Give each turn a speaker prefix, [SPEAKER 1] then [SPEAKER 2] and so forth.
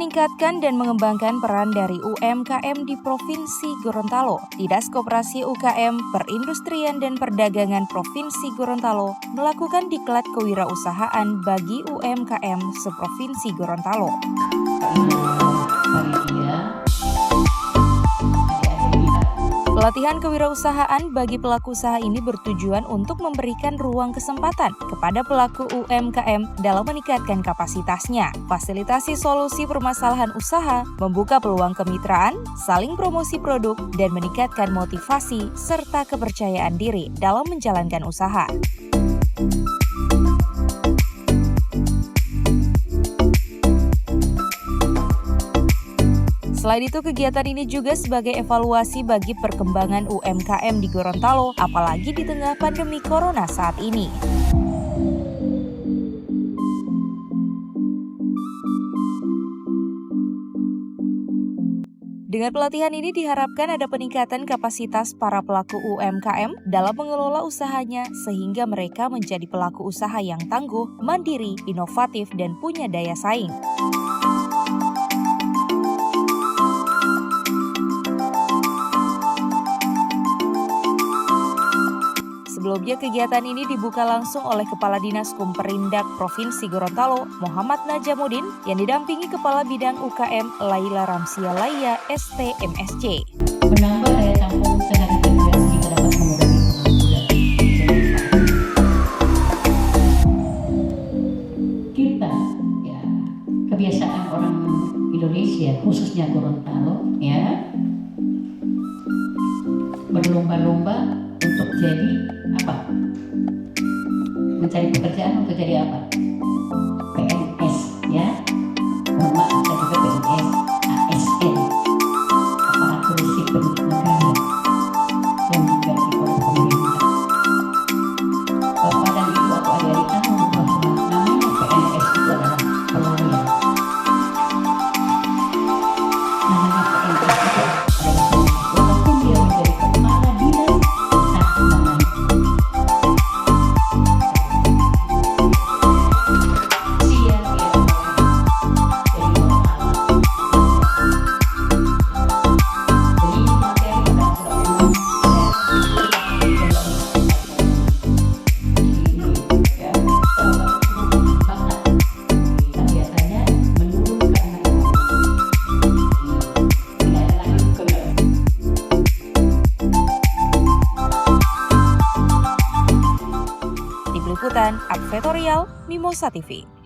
[SPEAKER 1] meningkatkan dan mengembangkan peran dari UMKM di Provinsi Gorontalo. Dinas Koperasi UKM, Perindustrian dan Perdagangan Provinsi Gorontalo melakukan diklat kewirausahaan bagi UMKM seprovinsi Gorontalo. Pelatihan kewirausahaan bagi pelaku usaha ini bertujuan untuk memberikan ruang kesempatan kepada pelaku UMKM dalam meningkatkan kapasitasnya, fasilitasi solusi permasalahan usaha, membuka peluang kemitraan, saling promosi produk, dan meningkatkan motivasi serta kepercayaan diri dalam menjalankan usaha. Selain itu, kegiatan ini juga sebagai evaluasi bagi perkembangan UMKM di Gorontalo, apalagi di tengah pandemi Corona saat ini. Dengan pelatihan ini diharapkan ada peningkatan kapasitas para pelaku UMKM dalam mengelola usahanya sehingga mereka menjadi pelaku usaha yang tangguh, mandiri, inovatif, dan punya daya saing. Sebelumnya, kegiatan ini dibuka langsung oleh Kepala Dinas Kumperindak Provinsi Gorontalo, Muhammad Najamuddin, yang didampingi Kepala Bidang UKM Laila Ramsia Laya, ST-MSC.
[SPEAKER 2] Menambah daya tampung tenaga kerja sehingga dapat mengurangi pengangguran. Kita, kebiasaan orang Indonesia, khususnya Gorontalo, berlomba-lomba untuk jadi apa? Mencari pekerjaan untuk jadi apa? PNS, mohon maaf, saya juga PNS, ASN, aparatur sipil negara yang diganti oleh pemerintah. Bapak dan Ibu atau adik-adik tahu bahwa namanya PNS itu adalah pelayan. Namanya PNS itu adalah walaupun dia menjadi kepala dinas.
[SPEAKER 1] Liputan Advertorial Mimosa TV.